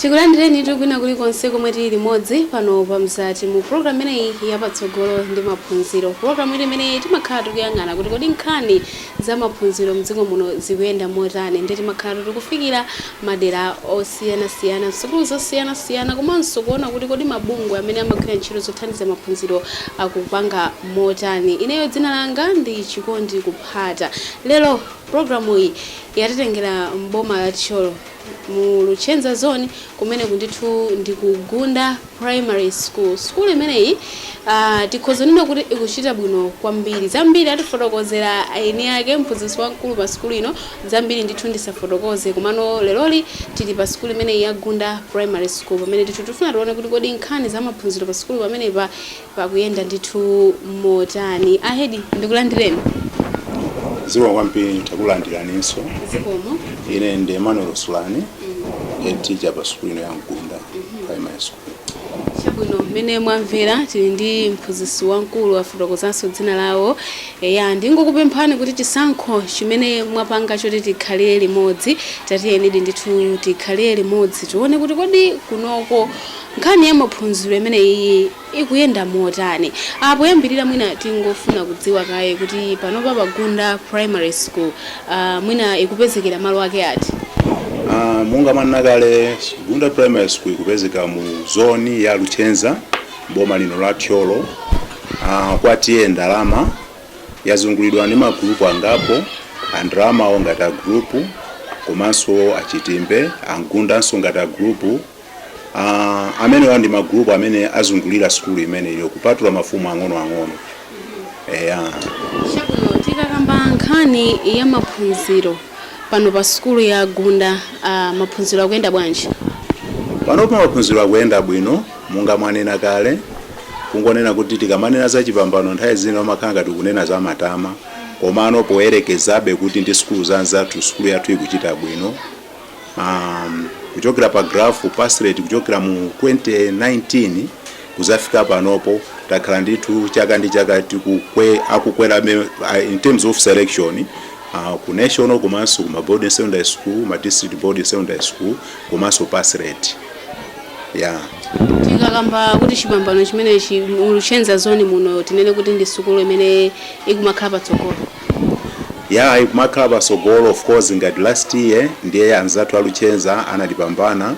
Tikulandireni tukuna kulikonse komwe tili limodzi pano pa Mzati mu program imeneyi yapatsogolo ndi maphunziro. Program imene timakhala tikuyang'ana kuti kodi nkhani za maphunziro mdziko muno zikuyenda motani, ndi timakhala tikufikira madera osiyanasiyana, sukulu zosiyanasiyana, komanso kuona kuti kodi mabungwe amene amagwira ntchito zothandiza maphunziro akupanga motani. Ineyo dzina langa ndi Chikondi Kuphata. Lero programu iyi yatitengera mboma la Tcholo mu Luchenza zone kumene kundithu ndikugunda primary school. School imeneyi tikhozonena kuti ikuchita bwino kwambiri. Zambiri atifotokozera aini yake mphunzitsi wamkulu pa school ino, zambiri ndithu ndisafotokoze. Komano leloli tili pa school imeneyi ya Gunda primary school pamene ndithu tifuna tione kuti kodi nkhani za maphunziro pa school pamene pakuyenda ndithu motani. Ahedi ndikulandireni. Ziwa kwambiri takulandiraninso. Zikomo. Ine ndi Emmanuel Sulani, teacher pa school ino ya Gunda primary school. Chabwino mene mwamvera tili ndi mphunzitsi wamkulu afotokozanso dzina lawo. Ndingokupemphani kuti chisankho chimene mwapanga choti tikhalire limodzi, tatiyeni ndithu tikhalire limodzi tione kuti kodi kunoko nkhani ya maphunziro imeneyi ikuyenda motani. Apo yambirira mwina tingofuna kudziwa kaye kuti panopa pa Gunda primary school mwina ikupezekera malo ake ati. Munga manakale Gunda primary school ikupezeka mu zone ya Luchenza boma lino la Tcholo. Kwatiye ndalama yazungulidwa ndi magrupu angapo, andrama ongata grupu, komanso achitimbe angundanso ngata grupu. Amene wandi magrupu amene azungulira school imene iyo kupatula mafumu ang'ono. Chabwino tikakamba nkhani ya maphunziro pano pa school ya Gunda, maphunziro akuyenda bwanji? Pano pa maphunziro akuyenda bwino, munga mwanena kale, kungonena kuti tikamanena za chipambano nthawi zina makanga tikunena za matama, komano poyerekezabe kuti ndi school zanzathu school yathu ikuchita bwino. Kuchokera pa graph pass rate kuchokera mu 2019 kuzafika panopo takhala ndithu chaka ndi chaka akukwera in terms of selection ku national komanso ku board secondary school, ma district board secondary school komanso pass rate. Tikakamba kuti chipambano chimene Luchenza zone muno tinene kuti ndi sukulu imene ikumakhala patsogolo. Ikumakhala patsogolo, of course ngati last year ndiye anzathu a Luchenza anatipambana,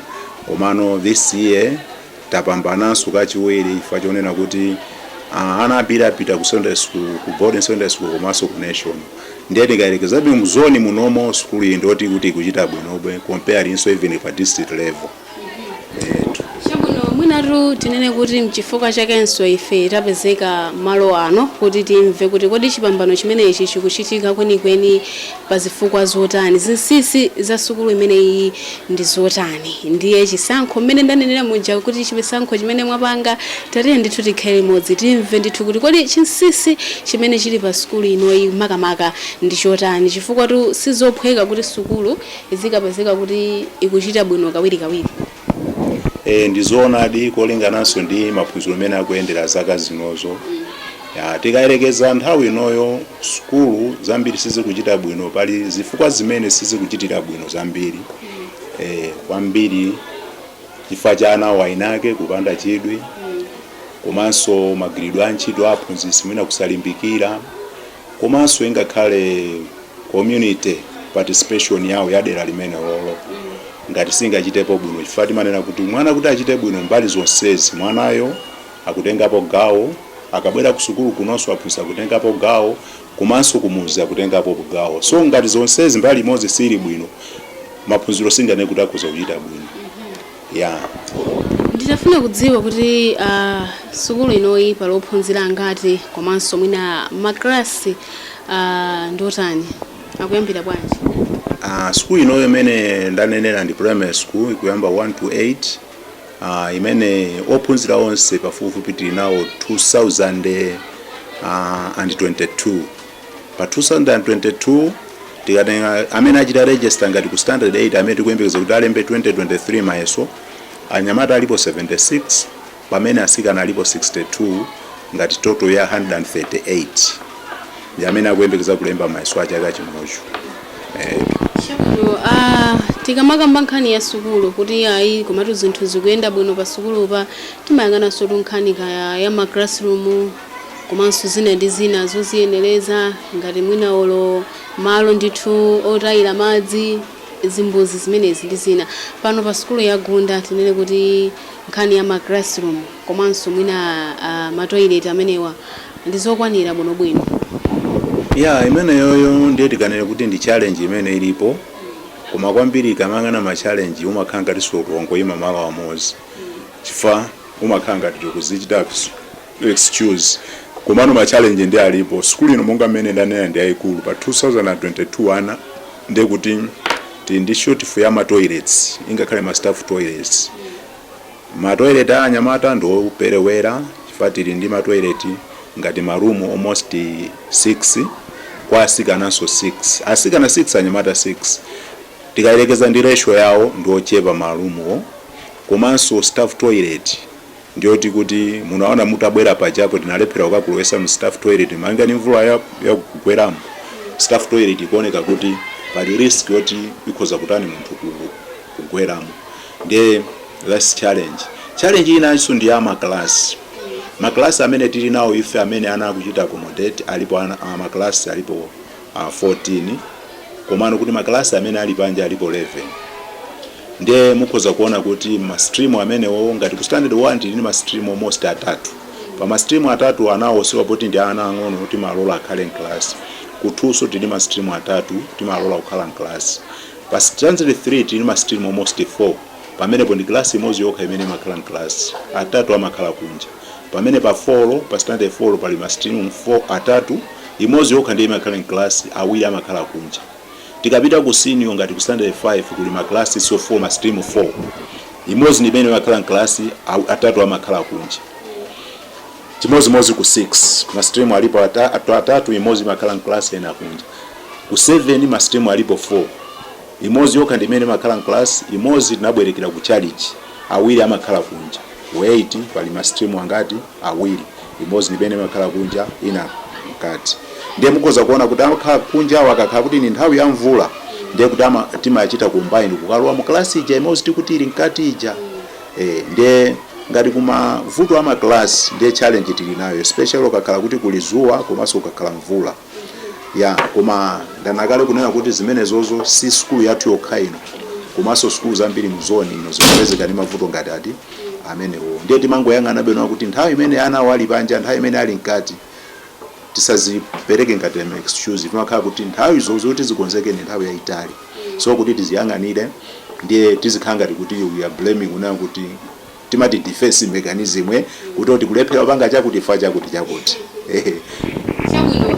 komano this year tapambananso kachiwiri ifa chonena kuti anapita ku secondary school, ku board secondary school komanso ku national. Ndiye tikayerekezabe mu zone munomo school iyi ndoti kuti ikuchita bwinobe comparinso even pa district level. Mwinatu tinene kuti mchifukwa chakenso ife tapezeka malo ano kuti timve kuti kodi chipambano chimenechi chikuchitika kwenikweni pa zifukwa zotani, zinsinsi za sukulu imeneyi ndi zotani. Ndiye chisankho mmene ndanenera muja kuti chisankho chimene mwapanga tatiye ndithu tikhale limodzi timve ndithu kuti kodi chinsinsi chimene chili pa sukulu inoyi makamaka ndi chotani, chifukwa tu sizophweka kuti sukulu izikapezeka kuti ikuchita bwino kawirikawiri. Ndizoonadi kolingananso ndi maphunziro amene akuyendera zaka zinozo. Tikayerekeza nthawi inoyo sukulu zambiri sizikuchita bwino, pali zifukwa zimene sizikuchitira bwino zambiri. Kwambiri chifukwa cha ana wainake kupanda chidwi, komanso magwiridwe a ntchito aphunzitsi mwina kusalimbikira, komanso ingakhale community participation yawo ya dera limene lolo ngati singachitepo bwino. Chifukwa timanena kuti mwana kuti achite bwino mbali zonsezi, mwanayo akutengapo gawo, akabwera ku sukulu kunonso aphunzitsa kutengapo gawo, komanso kumuzi akutengapo gawo. So ngati zonsezi mbali imodzi sili bwino, maphunziro singane kuti akhoza kuchita bwino. Nditafuna kudziwa kuti sukulu inoyi pali ophunzira ngati komanso mwina maklasi ndotani akuyambira bwanji? School inoyo imene ndanenera ndi primary school ikuyamba 1 to 8, imene ophunzira onse pafupifupi tili nawo 2022. Pa 2022 tikatenga amene achita register ngati ku standard 8 amene tikuyembekeza kuti alembe 2023 mayeso, anyamata alipo 76 pamene asikana alipo 62 ngati total ya 138 ndi amene akuyembekeza kulemba mayeso a chaka chinocho. Chabwino tikamakamba nkhani ya sukulu kuti ayi komatu zinthu zikuyenda bwino pa sukulu pa timayang'ana sotu nkhani kaya ya ma classroom komanso zina ndi zina zoziyenereza ngati mwina olo malo ndithu otayira madzi zimbuzi zimenezi ndi zina pano pa sukulu ya Gunda tinene kuti nkhani ya ma classroom komanso mwina ma toilet amenewa ndi zokwanira bwinobwino. Ya imeneyoyo ndiye tikanene kuti ndi challenge imene ilipo koma kwambiri ikamang'ana ma challenge umakhala ngati siwokuongoyima malo amodzi chifukwa umakhala ngati tikuzichita excuse komano ma challenge ndi alipo. Sukulu ino monga mmene ndanena ndi yayikulu pa 2022 ana ndiye kuti ndi shortfall ya ma toilets ingakhale ma staff toilets. Ma toilet anyamata ndo uperewera chifukwa tili ndi ma toilet ngati marumu almost 6 kwa asikananso 6 asikana 6 anyamata 6 tikayerekeza ndi ratio yawo ndiochepa malumuwo komanso staff toilet ndioti kuti munaona mutabwera pajapo tinalephera kukakulowesa mu staff toilet manga ni mvula ya kugweramo staff toilet ikuoneka kuti pali risk yoti ikhoza kutani munthu kugweramo. Ndiye that's challenge inanso ndi ya maklasi. Maklasi amene tili nawo ife amene ana akuchita accommodate alipo maklasi alipo 14 komano kuti maklasi amene ali panja alipo 11. Ndiye mukhoza kuona kuti ma stream amene wo ngati ku standard 1 tili ma stream almost atatu. Pa ma stream atatu anawo siwapoti ndi ana ang'ono kuti malola akhale in class. Ku 2 so tili ma stream atatu timalola kukhala in class. Pa standard 3 tili ma stream almost 4 pamenepo ndi class imodzi yokha imene makhala in class atatu amakhala kunja. Pamene pa 4 pa standard 4 pali ma stream 4 atatu imodzi yokha ndiye imakhala in class awiri amakhala kunja. Tikapita ku senior ngati ku standard 5 kuli ma class so 4 ma stream 4 imodzi ndi imene imakhala in class atatu amakhala kunja. Chimodzi ku 6 ma stream alipo atatu imodzi imakhala in class ena kunja. Ku 7 ma stream alipo 4 imodzi yokha ndi imene imakhala in class imodzi tinabwerekera ku charity awiri amakhala kunja. 8 pali ma stream angati awiri imodzi ndi imene imakhala kunja ina mkati. Ndiye mukhoza kuona kuti amakhala kunja wakakhala kuti ni nthawi ya mvula ndiye kuti timachita combine kukalowa mu class ija imodzi tikuti ili mkati ija. Ndiye ngati kuma vuto ama class ndiye challenge tili nayo especially ukakhala kuti kuli zuwa komanso ukakhala mvula. Koma ndanakale kunena kuti zimene zozo si school yathu yokha ino komanso school zambiri mu zone ino zimapezeka ndi mavuto ngati ati amenewo. Ndiye timangoyang'ana bwino kuti nthawi imene ana wali panja nthawi imene ali mkati tisazipereke ngati excuse. Timakhala kuti nthawi zozo kuti zikonzeke ni nthawi yayitali so kuti tiziyang'anire ndiye tizikhala ngati kuti we are blaming kunena kuti timati defense mechanism kuti kulephera panga chakuti fa chakuti. Chabwino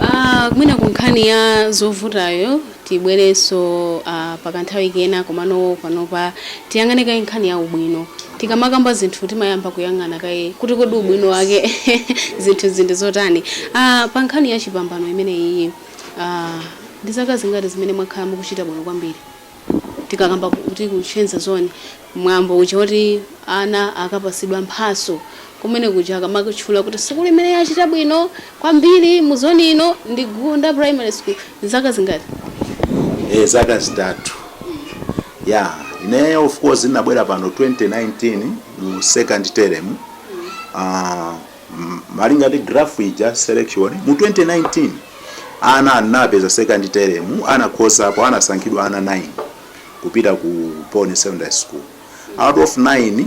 mwina ku nkhani ya zovutayo tibwerenso pakanthawi kena komano panopa tiyang'aneka nkhani ya ubwino. Tikamakamba zinthu timayamba kuyang'ana kaye kuti kodi ubwino wake zinthu zotani. Pa nkhani ya chipambano imene iyi ndi zaka zingati zimene mwakhala mukuchita bwino kwambiri. Tikakamba kuti kuchenza zone mwambo uchoti ana akapasidwa mphaso kumene kuja akamakutchula kuti sukulu imene yachita bwino kwambiri mu zone ino ndi Gunda Primary School. Zaka zingati? Zaka zitatu. Ine of course inabwera pano 2019 mu second term. Malinga ndi graph ija selection mu 2019 ana anapeza second term anakhoza apo anasankhidwa ana 9 kupita ku Pone Secondary School. Out of 9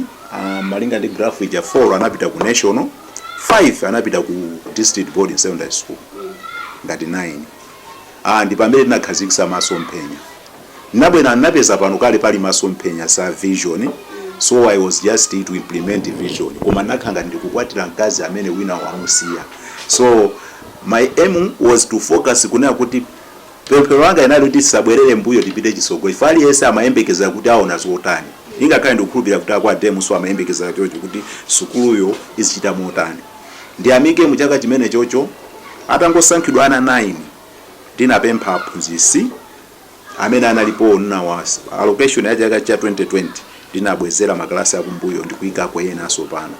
malinga ndi graph ija 4 anapita ku national 5 anapita ku district boarding secondary school ngati 9. Ndi pamene tinakhazikitsa masomphenya. Nabwera napeza pano kale pali masomphenya sa vision so I was just to implement the vision koma nakhanga ndikukwatira mkazi amene wina wamusiya. So my aim was to focus kunena kuti pemphero langa inali kuti sabwerere mbuyo tipite chisogolo. Ifali yese amayembekeza kuti aona zotani ingakhale ndikukhulupirira kuti akwa demu so amayembekeza kuti sukuluyo izichita motani. Ndi amike mu chaka chimene chocho atangosankhidwa ana 9 ndinapempha aphunzitsi amene analipo na allocation ya chaka cha 2020 ndinabwezera makalasi akumbuyo ndikuyika kwa ena asopano.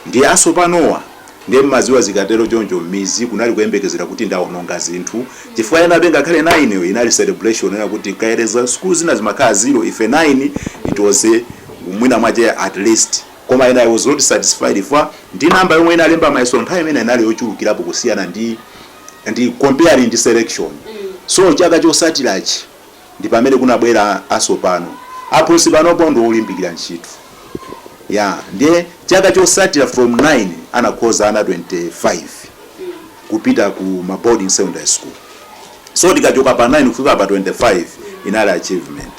Ndi asopanowa ndiye maziwa zikatero choncho mizi kunali kuyembekezera kuti ndaononga zinthu chifukwa ena benga khale 9 inali celebration ena kuti kaereza school zina zimakhala 0 ife 9 it was mwina mwaje at least koma ena I was not satisfied for ndi namba yomwe inalemba mayeso nthawi imene inali yochulukirapo kusiyana ndi comparing ndi selection so chaka chosatirachi ndi pamene kunabwera asopano aphunzitsi panopo ndo olimbikira ntchito ndiye chaka chosatira from 9 anakhoza ana 25 kupita ku boarding secondary school so tikachoka pa 9 kufika pa 25 inali achievement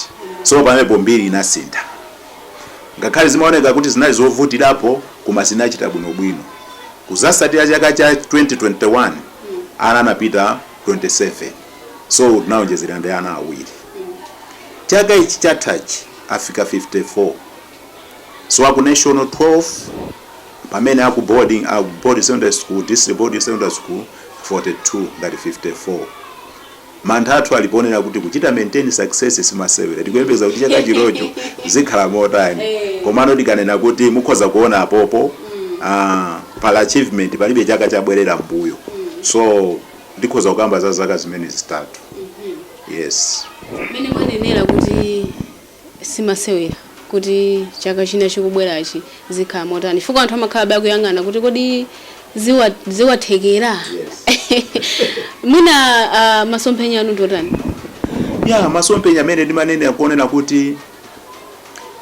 so pamene mbiri inasintha ngakhale zimaoneka kuti zinali zovutirapo koma zinachita bwinobwino kuzasatira chaka cha 2021 ana anapita 27 so tinawonjezera ndi ana awiri chaka ichi chatachi afika 54 so aku national 12 pamene aku boarding secondary school district boarding secondary school 42 ngati 54 manthathu aliponera kuti kuchita maintain success simasewera tikuyembeza kuti chaka chirocho zikhala motani komano tikanena kuti mukhoza kuona apopo pala achievement palibe chaka chabwerera mbuyo so ndikhoza kukamba za zaka zimene zitatu yes mene mwanenera kuti simasewera kuti chaka china chikubwerachi zikhala motani chifukwa anthu amakhala bakuyang'ana kuti kodi ziwathekera yes. mwina masomphenya anu ndotani masomphenya amene ndimanene akuonera kuti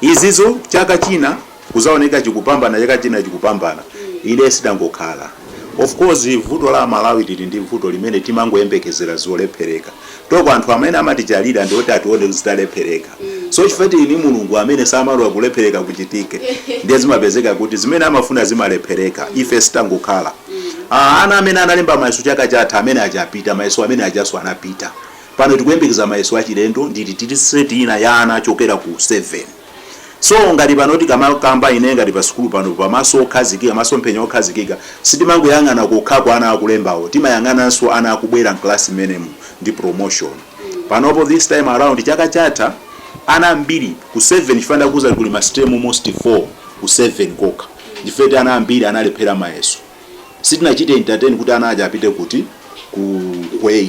izizo chaka china kuzaoneka chikupambana chaka china chikupambana ile sidangokhala of course vuto la Malawi tili ndi vuto limene timangoyembekezera zolephereka toko anthu amene amatijalira ndi oti atione zitalephereka so chifukwa ni mulungu amene samalwa kulephereka kuchitike ndiye zimapezeka kuti zimene amafuna zimalephereka ife sitangokhala ana amene analemba mayeso chaka chatha amene achapita mayeso amene ajaso anapita pano tikuyembekeza mayeso achilendo nditi tili seti ina ya ana achokera ku 7 so ngati panoti kamakamba ine ngati pa skulu pano pamaso okhazikika masomphenya okhazikika sitimangoyang'ana kokha kwa ana akulembawo timayang'ananso ana akubwera mklasi menemu ndi promotion panopo this time around chaka chatha ana mbiri ku 7 chifanda kuza kuli ma stream almost 4 ku 7 kokha ndifete ana mbiri analephera mayeso sitinachite entertain kuti ana aja apite kuti ku 8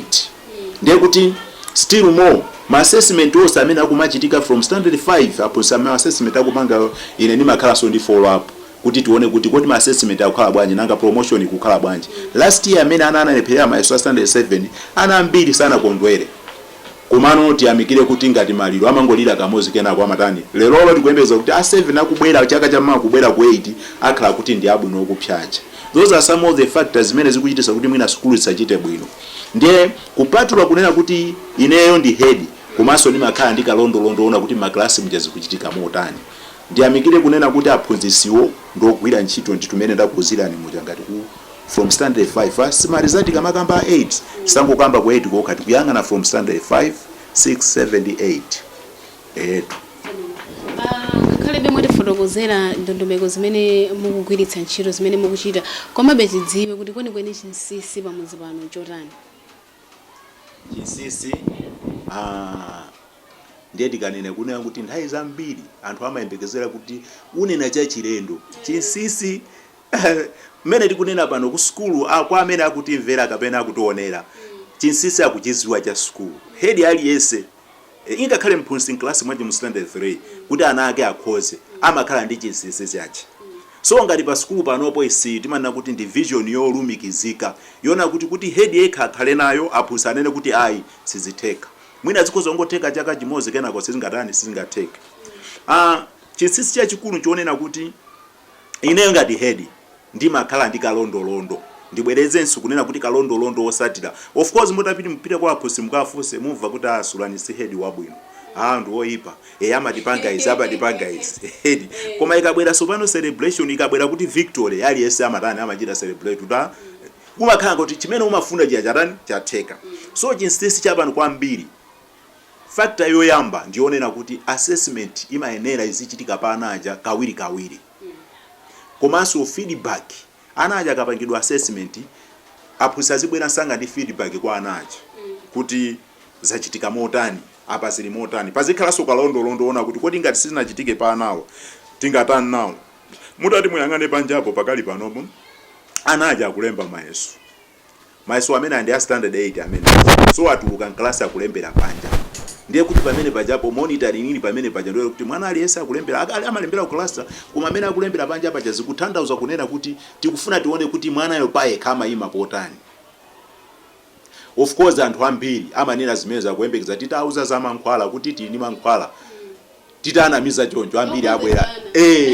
ndiye kuti still more ma assessment ose amene akumachitika from standard 5 apo sama assessment akupanga ine ni makhala so ndi follow up kuti tione kuti kodi ma assessment akukhala bwanji nanga promotion ikukhala bwanji last year amene ana analephera mayeso standard 7 ana mbiri sana kondwere komano tiyamikire kuti ngati maliro amangolira kamozi kena kwa matani lero tikuyembeza kuti a7 akubwera chaka cha mama kubwera ku 8 akhala kuti ndi abwino okupyacha those are some of the factors zimene zikuchitisa kuti mwina skulu isachite bwino ndiye kupatula kunena kuti ineyo ndi head komanso ndimakhala ndikalondolondo ona kuti maklasi mjazi kuchitika motani ndiyamikire kunena kuti aphunzisiwo ndogwira ntchito nditumene ndakuzirani muja ngati ku from standard 5 simarizati kamakamba 8 sangokamba ku 8 kokha tikuyang'ana from standard 5 6 7 8 ngakhale bemwe tifotokozera ndondomeko zimene mukugwiritsa ntchito zimene mukuchita komabe tidziwe kuti kwenikweni chinsinsi pamudzi pano chotani chinsinsi ndiye tikanene kunena kuti nthawi zambiri anthu amayembekezera kuti unena cha chilendo chinsinsi mmene tikunena pano ku skulu kwa amene akutimvera kapena akutionera chinsinsi akuchiziwa cha skulu head aliyense ingakhale mphunzitsi class mwaje mu standard 3 kuti ana ake akhoze amakhala ndi chinsinsi chache so ngati pa skulu panopo isi timanena kuti ndi vision yolumikizika yona kuti head yekha akhale nayo aphunzitsi anene kuti ayi sizitheka mwina zikhoza ngotheka chaka chimozi kenako sizingatheka chinsinsi chachikulu chionena kuti ineyo ngati head ndimakhala ndi kalondolondo ndibwerezenso kunena kuti kalondolondo osatira of course mutapita kwa aphunzitsi mukafunse mumva kuti asulani si head wabwino ndi oyipa amatipanga izi amatipanga izi head koma ikabwera sopano celebration ikabwera kuti victory aliyense amatani amachita celebrate kumakhala kuti chimene umafuna chiyachatani chatheka so chinsinsi chapano kwambiri factor yoyamba ndionena kuti assessment imayenera izichitika pa anaja kawiri komanso feedback anaja akapangidwa assessment aphunzitsi azibwera nsanga ndi feedback kwa anaja kuti zachitika motani apa zili motani pazikhalanso kalondolondo ona kuti kodi ngati sizinachitike pa anawo tingatani nawo mutati muyang'ane panjapo pakali panopo anaja kulemba mayeso amene ndi a standard 8 amene so atuluka mklasi akulembera panja ndiye kuti pamene pajapo monitoring nini pamene paja ndio kuti mwana aliyesa akulembera amalembera ku class koma amene akulembera panja paja zikutanthauza kunena kuti tikufuna tione kuti mwana yo paye kama ima potani. Of course anthu ambiri amanena zimeza kuyembekeza titauza za mankhwala kuti tini mankhwala titanamiza choncho ambiri abwera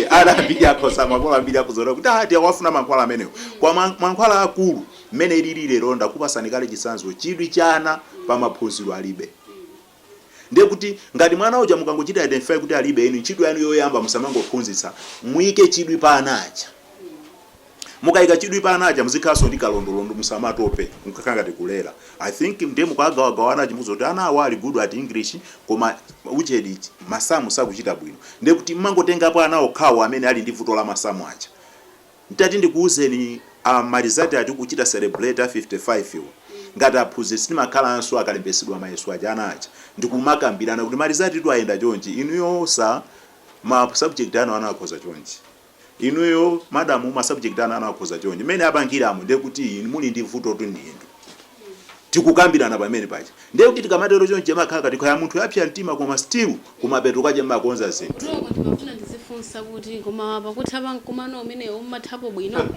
ana ambiri akhosa mankhwala ambiri akuzora kuti ati awafuna mankhwala amenewo kwa mankhwala akulu mmene ilili lero ndakupasani kale chisanzo chidwi chana pa maphunziro alibe. Ndiye kuti ngati mwana uja mukangochita identify kuti alibe inu ntchito yanu yoyamba musamangophunzitsa muike chidwi pa anacha. Mukaika chidwi pa anacha muzikhaso ndi kalondolondo musamatope mukakangati kulera. I think ndiye mukagawana chimuzo kuti ana awali good at English koma uchedi masamu sakuchita bwino. Ndiye kuti mmangotengapo ana okhawo amene ali ndi vuto la masamu acha. Ntati ndikuuzeni marizati ati kuchita celebrate 55 yo. Ngati aphunzitsi makhalanso akalembesedwa mayeso aja anacha ndikumakambirana kuti marizati tu ayenda chonchi inuyo sa ma subject ano anakhoza chonchi inuyo madam ma subject ano anakhoza chonchi mene abangiramo ndiye kuti muli ndi vuto tu ndiyendo tikukambirana pamene pacha ndiye kuti tikamatero chonchi makhala kati kwa munthu yapya mtima koma still kumapeto kaje makonza zinthu ndikufuna ndizifunsa kuti koma pakuti abankumano umene umathapo bwino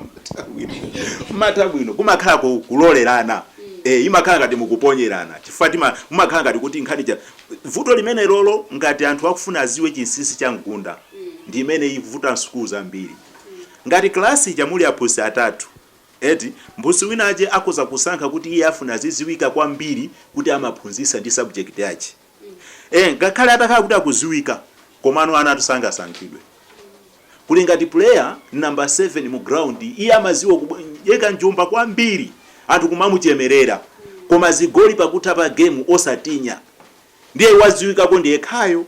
matha bwino kumakhala kulolerana imakhala ngati mukuponyerana chifukwa mumakhala ngati kuti nkhani vuto limene lolo ngati anthu akufuna aziwe chinsisi cha mkunda ndi imene ivuta schools ambiri ngati klasi chamuli aphunzitsi atatu mbusi wina aje akoza kusankha kuti iye afuna aziziwika kwambiri kuti amaphunzitsa ndi subject yache ngakhale atakhala kuti akuziwika komano ana atusangasankhidwe kuli ngati player number 7 mu ground iye amaziwa yeka njumba kwambiri anthu kumamuchemerera koma zigoli pakuta pa game osatinya ndiye waziwika ko ndiye khayo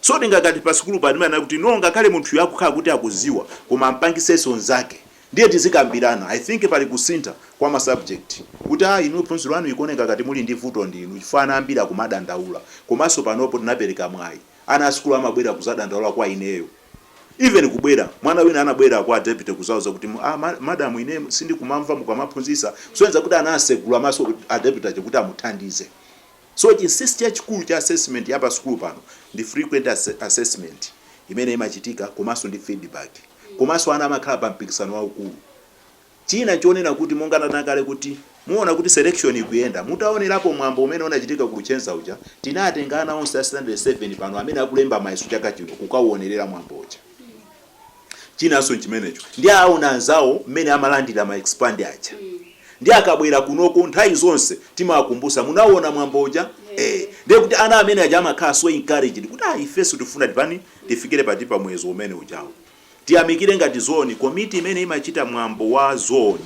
so ndingakati pa skulu pa ndimana kuti no ngakhale munthu yakukhala kuti akuziwa koma mpangiseso nzake ndiye tizikambirana. I think pali kusintha kwa ma subject kuti inu phunziro lanu ikuoneka ngati muli ndi vuto ndinu chifana ambira kumadandaula komanso panopo tinapereka mwayi ana skulu amabwera kuzadandaula kwa ineyo even kubwera mwana wina anabwera kwa deputy kuzauza kuti madam ine sindi kumamva mukamaphunzisa soenza kuti anasegula maso a deputy kuti amuthandize. So chinsist ya chikulu cha assessment yapa school pano ndi frequent assessment imene imachitika komanso ndi feedback komanso ana amakhala pa mpikisano waukulu. China chionena kuti monga natakale kuti muona kuti selection ikuyenda mutaonerapo mwambo umene unachitika ku Luchenza uja tinatenga ana onse a standard 7 pano amene akulemba mayeso chaka chino kukaonerera mwambo uja. China so chimenecho ndi aona anzawo mmene amalandira ma expand acha ndi akabwera kunoko nthawi zonse timakumbusa munaona mwambo uja ndiye kuti ana amene aja amakhala so encouraged kuti ifeso tifuna tipani tifikire pa mwezi umene ujawo tiyamikire ngati zone committee imene imachita mwambo wa zone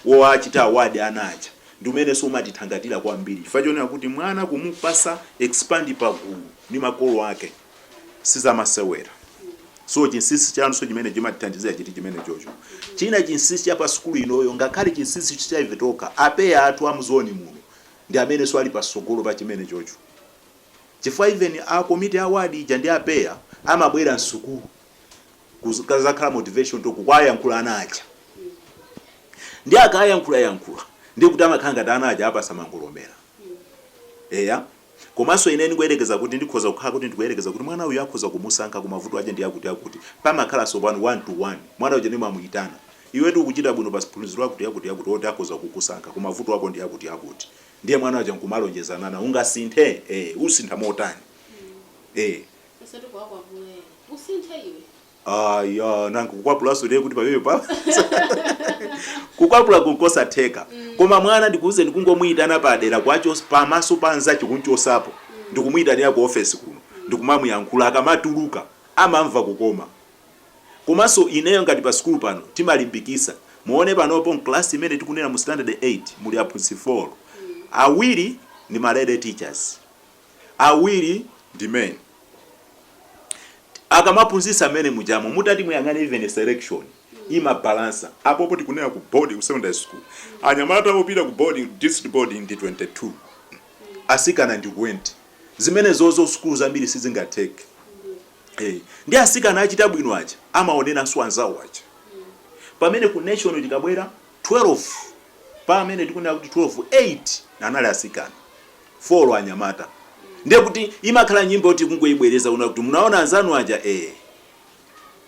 woachita award anacha ndi umene so umatithangatira kwambiri chifukwa chonena kuti mwana kumupasa expand pagulu ndi makolo ake sizamasewera. So chinsisi chanu so chimene chimatithandizira chiti chimene chocho china chinsisi cha pa skulu inoyo ngakhale chinsisi chitavitoka apeya athu amuzoni muno ndi amene so ali pasogolo pa chimene chocho chifukwa even a committee award ija ndi apeya amabwera msukulu kuzakhala motivation to kuyayankhula anacha ndi akayankhula ndi kuti amakhala ngati anacha apa samangolomera komanso ine ndikuyerekeza kuti ndikhoza kukhala kuti ndikuyerekeza kuti mwana uyu akhoza kumusankha kumavuto aje ndi akuti pamakhala sobano 1 to 1 mwana uja ndimamuyitana iwe ukuchita bwino pa phunziro akuti oti akhoza kukusankha kumavuto wako ndi akuti ndiye mwana uja nkumalonjezana na ungasinthe usintha motani Sasa kwa kwapule usinthe iwe ya nangu kukwapula so ndiye kuti pamene pa kukwapula kunkosa theka koma mwana ndikuuze ndikungomuyitana padera kwacho pamaso panza chikunchosapo ndikumuyitana ku office kuno ndikumamuyankhula akamatuluka amamva kukoma komanso ineyo ngati pa school pano timalimbikisa muone panopo class imene tikunena mu standard 8 muli aphunzitsi 4 awiri ndi malede teachers awiri ndi men akamaphunzitsa amene mujamo mutati muyangane even selection ima balance apopo tikunena ku boarding ku secondary school anyamata opita ku boarding district boarding ndi 22 asikana ndi 20 zimene zozo schools ambiri sizingateke ndi asikana achita bwino acha amaonena so anzawo acha pamene ku national tikabwera 12 pamene tikunena kuti 12 8 anali asikana 4 anyamata. Ndiye kuti imakhala nyimbo kuti kungoibwereza kuna kuti munaona anzanu aja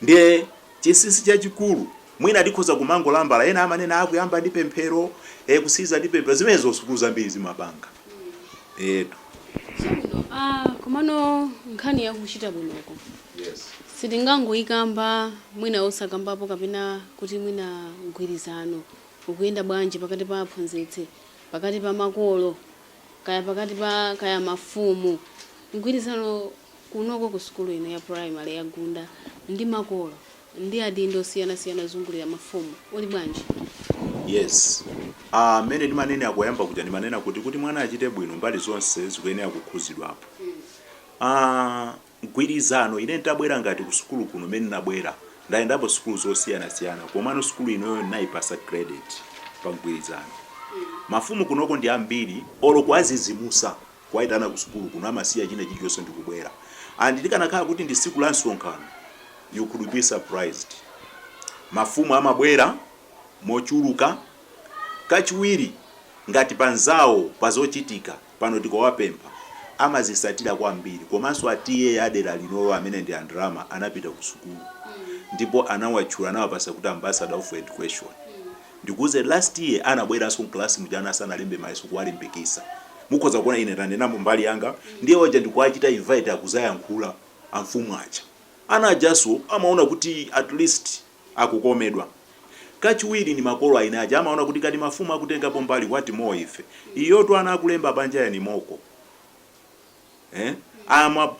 ndiye chinsinsi chachikulu mwina tikhoza kumangolambala ena amanena akuyamba ndi pemphero kusiza ndi pemphero zimenezo sukulu zambiri zimapanga. Komano nkhani yakuchita bwinoko. Yes. Sitingangoyikamba mwina osakambapo kapena kuti mwina mgwirizano ukuyenda bwanji pakati pa aphunzitsi, pakati pa makolo, kaya pakati pa kaya mafumu. Mgwirizano kunoko ku sukulu ino ya primary ya Gunda ndi makolo ndi adindo osiyana-siyana zungulira mafumu uli bwanji? Yes. Mene ndimanene akuyamba kuti ndimanena kuti mwana achite bwino mbali zonse zikuyenera kukhuzidwapo. Mgwirizano ine ntabwera ngati ku sukulu kuno mene nabwera ndayendapo sukulu zosiyana-siyana komano sukulu inoyo naipasa credit pa mgwirizano. Mafumu kunoko ndi ambiri olo kwazizimusa kwaitana ku sukulu kuno amasiya china chilichonse ndikubwera. Ndikanakhala kuti ndi siku la nsonkhano you could be surprised. Mafumu amabwera mochuluka kachiwiri ngati panzawo pazochitika pano tikowapempha amazisatira kwambiri komanso atiye adera linolo amene ndi andrama anapita ku sukulu ndipo anawatchula anawapasa kuti ambassador of education. Ndikuze last year anabweranso class mujana sanalembe mayeso kuwalimbikisa. Mukhoza kuona ine tanena mbali yanga ndiye waja ndikuachita invite akuzayankhula amfumu aja anajaso amaona kuti at least akukomedwa. Kachiwiri ni makolo aina aja amaona kuti kati mafumu akutengapo mbali wati mo ife iyoto ana akulemba banja yani moko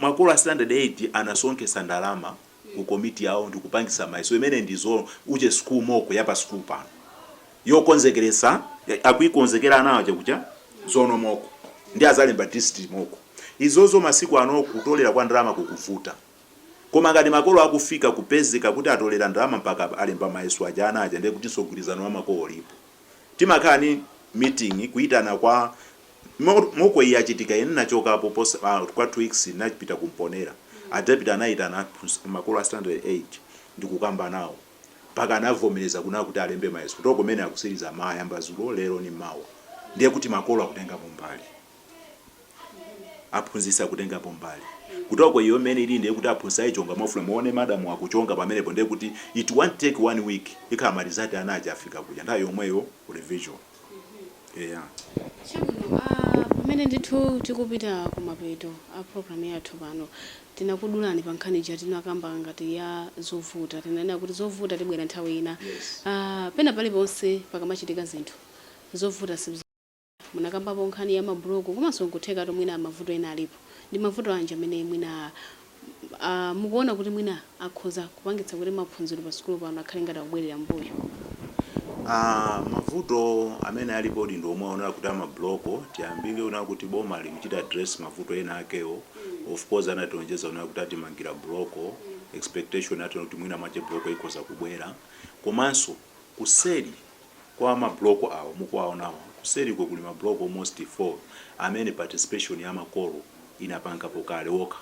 makolo a standard 8 anasonkesa ndalama ku komiti yawo ndikupangisa mayeso imene ndizo uje school moko yapa school pano yokonzekeresa akuikonzekera ana aja kucha zono moko ndi azalemba district moko izozo masiku ano kutolera kwa ndalama kukuvuta. Koma ngati makolo akufika kupezeka kuti atolera ndalama mpaka alemba mayeso aja ana aja ndiye kuti sogwirizano wa makolo lipo. Timakhala ni meeting kuitana kwa moko iyi achitika ine nachokapo kwa 2 weeks napita kumponera. Adapita naitana makolo a standard 8 ndikukamba nawo mpaka anavomereza kuna kuti alembe mayeso kutoko mene akusiriza mayamba zulo lero ni mawa. Ndiye kuti makolo akutenga mbali. Aphunzitsa kutenga mbali. Kutoko iyo mene ili ndiye kuti aphunzitsa ichonga mofuna muone madam akuchonga pamene ndiye kuti it won't take 1 week ikamarizati anaja afika kuja ndayo yomweyo revision. Pamene ndithu tikupita kumapeto a program yathu pano tinakudulani pa nkhani ija tinakamba ngati ya zovuta tinanena kuti zovuta tibwera nthawi ina. Pena paliponse pakamachitika zinthu zovuta munakambapo nkhani ya mablogo komanso nkutheka to mwina mavuto ena alipo ndi mavuto anja amene mwina mukuona kuti mwina akhoza kupangitsa kuti maphunziro pa sukulu pano akhale ngati akubwerera mbuyo? Mavuto amene alipo ndi omwe aonera kuti amablogo tiyambike una kuti boma likuchita address mavuto ena akewo. Of course anatonjeza una kuti atimangira blogo expectation atona kuti mwina mache blogo ikhoza kubwera komanso kuseri kwa mablogo awo mukuwaonawo kuseri kwa kuli mablogo almost 4 amene participation ya makolo inapanga pokale woka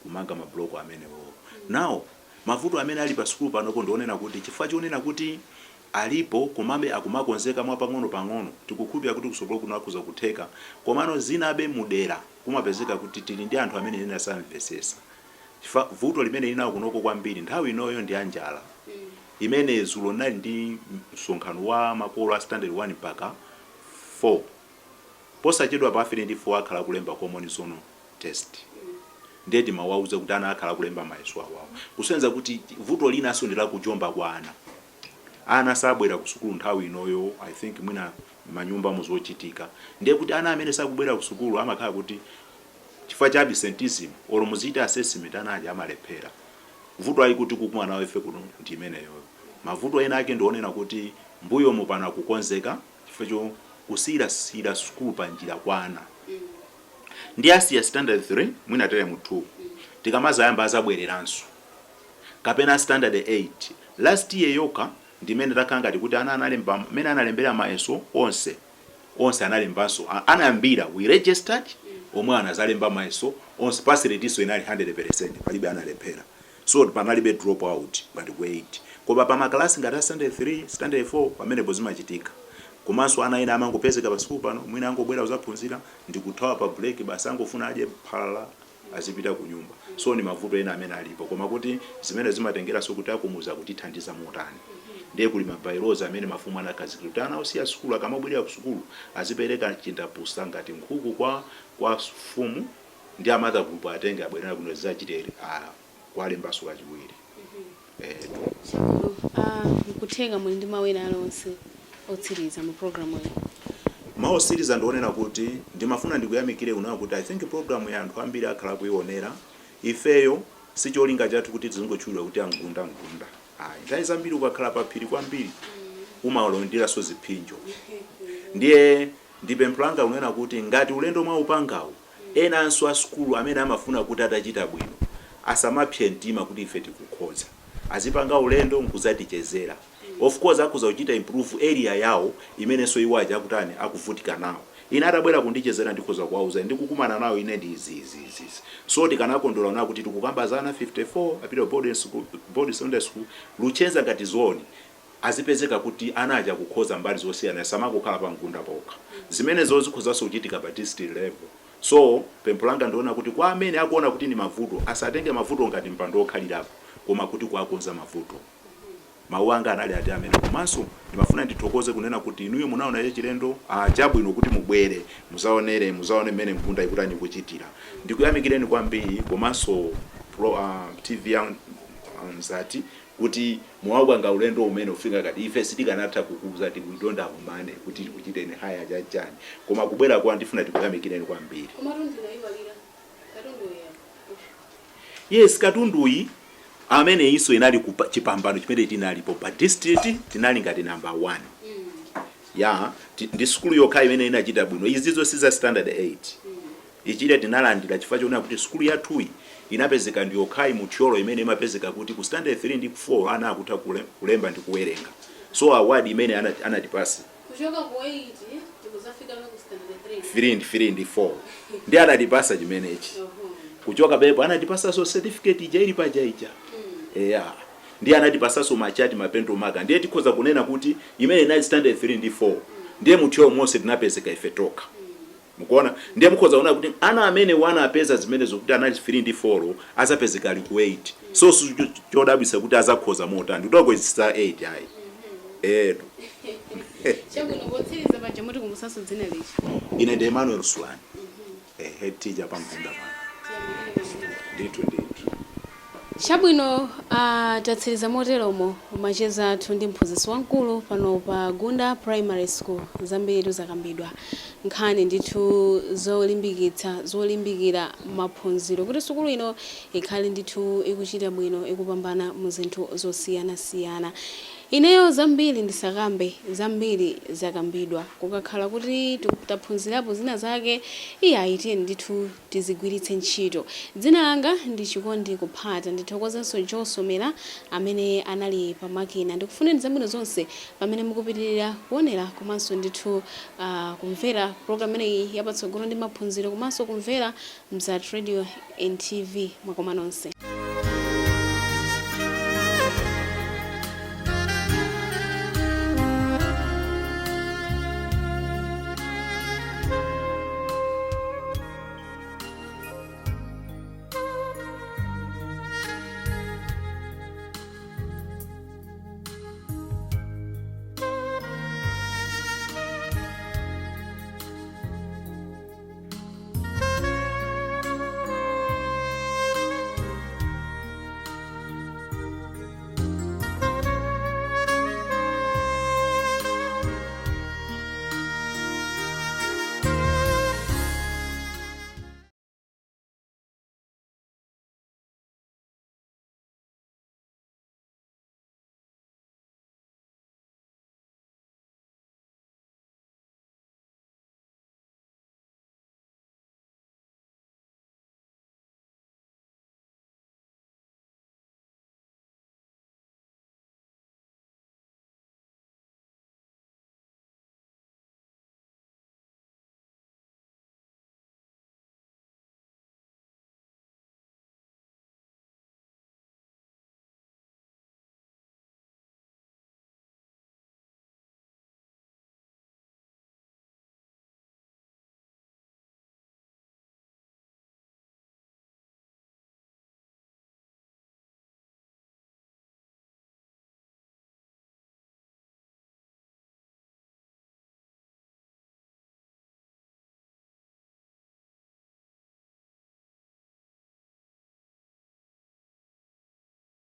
kumanga mablogo amene wo. Now mavuto amene ali pa sukulu pano ndionena kuti chifukwa chionena kuti alipo komabe akumakonzeka mwa pang'ono tikukhulupirira kuti kusokolo kuno akuza kutheka komano zinabe mudera kumapezeka kuti tili ndi anthu amene ena samvesesa. Chifukwa vuto limene linawo kunoko kwambiri nthawi inoyo ndi anjala imene zulo nali ndi msonkhano wa makolo a standard 1 mpaka 4 posachedwa pa afire ndi 4 akhala kulemba common zone test ndeti mawauza kuti ana akhala kulemba mayeso awo kusenza kuti vuto linaso ndila kujomba kwa ana sabwera ku sukulu nthawi inoyo. I think mwina manyumba muzochitika ndiye kuti ana amene sakubwera ku sukulu amakhala kuti chifukwa cha absenteeism olo muzita assessment anaja amalephera. Vuto ali kuti kukumana nawo ife kuno ndi imeneyo. Mavuto ena ake ndionena kuti mbuyo mupana kukonzeka chifukwa kusira sukulu pa njira kwana. Ndi asiya standard 3 mwina tere mu 2 tikamaza yamba azabwereranso kapena standard 8 last year yoka ndimene takanga kuti ana analemba mene analembera mayeso onse analembanso anayambira we registered omwe anazalemba mayeso onse pass rate inali 100% palibe analemphera so panalibe drop out but wait koma pa makalasi ngati standard 3 standard 4 pamenepo zimachitika. Komanso ana ena amangopezeka pa sukulu pano mwina angobwera kuzaphunzira ndikuthawa pa break basi angofuna adye phala azipita ku nyumba. So ni mavuto ena amene alipo, koma kuti zimene zimatengeranso kuti akumuza kutithandiza motani. Ndiye kuli mabailozi amene mafumu anakhazikira kuti ana osiya sukulu akamabwerera ku sukulu azipereka chindapusa ngati nkhuku kwa fumu ndi amadha group atenge abwerera kuno zachiteri kwalembaso kachiwiri. Kutenga muli ndi mawena alonse otsiriza mu program iyi. Maosiriza ndionera kuti ndimafuna ndikuyamikire kunayo kuti I think program ya anthu ambiri akhala kuionera ifeyo sicholinga chathu kuti tizingochulira kuti angunda. Nthawi zambiri ukakhala paphiri kwambiri umalondera so ziphinjo. Ndiye ndipemphanga unena kuti ngati ulendo mwa upangawo ena anso a sukulu amene amafuna kuti atachita bwino asamapye mtima kuti ife tikukhoza azipanga ulendo nkuzatichezera. Of course akuza kuchita improve area yawo imenenso iwo aja kutani akuvutika nawo. Ina atabwera kundichezera ndikhoza kuwauza ndikukumana nawo ine ndi izi. So tikanakondola na kuti tikukambazana 54 apita body Sunday school lucheza ngati zoni azipezeka kuti anaja kukhoza mbali zosiyana samakukhala pa mgunda pokha. Zimene zozikhozaso kuchitika pa district level. So pemphanga ndiona kuti kwa amene akuona kuti ni mavuto asatenge mavuto ngati mpando okhalirapo koma kuti kwakonza mavuto. Mawu anga anali ati amene komanso ndimafuna ndithokoze kunena kuti inuyo munaona chilendo chabwino kuti mubwere muzaone mmene mkunda ikutani kuchitira. Ndikuyamikireni kwambiri komanso TV Mzati kuti muwabwanga ulendo umene ufika kati ife sitikanatha kukuza kuti kudonda kumane kuti kuchiteni haya jajani koma kubwera kwa ndifuna tikuyamikireni kwambiri. Yes, katunduyi amene iso inali chipambano chimene tinalipo pa district tinali ngati number 1. Ndi sukulu yokha imene inachita bwino izizo siza standard 8. Ichile tinalandira chifukwa chona kuti sukulu yathuyi inapezeka ndi yokha muthyolo imene imapezeka kuti ku standard 3 ndi 4 ana akutha kulemba ndi kuwerenga. So award imene anatipasa kuchoka ku 8 ndikuzafika ku standard 3 ndi 4 ndi anatipasa chimenechi. Kuchoka pepo anatipasa so certificate jaili pa jaija. Ndiye anatipasa so machati mapento maka. Ndiye tikhoza kunena kuti imene inali standard 3 ndi 4 ndiye muthyolo mose tinapezeka ife toka. Mukuona ndiye mukhoza kuona kuti ana amene wana apeza zimene zokuti anali 3 ndi 4 azapezeka ali ku 8. So chodabisa kuti azakhoza mota nditoko isa 8 ayi. Chabwino ngotsiriza paja muti kumusaso dzina lichi. Ine ndi Emmanuel Sulani. Head teacher pa Mkunda pano. Ndithu. Chabwino tatsiriza moteromo macheza athu ndi mphunzitsi wamkulu pano pa Gunda Primary School zambiri zakambidwa nkhani ndithu zolimbikira maphunziro kuti sukulu ino ikhale ndithu ikuchita bwino ikupambana mu zinthu zosiyana. Ineyo zambiri ndisakambe zambiri zakambidwa kukakhala kuti taphunzirapo zina zake iyayiteni ndithu tizigwiritse ntchito. Dzina langa ndi Chikondi Kuphata ndithokozenso Josomera amene anali pa makina. Ndikufuneni zabwino zonse pamene mukupitirira kuonera komanso ndithu kumvera program ineyi yapatsogolo ndi maphunziro komanso kumvera Mzati Radio and TV mwakoma nonse.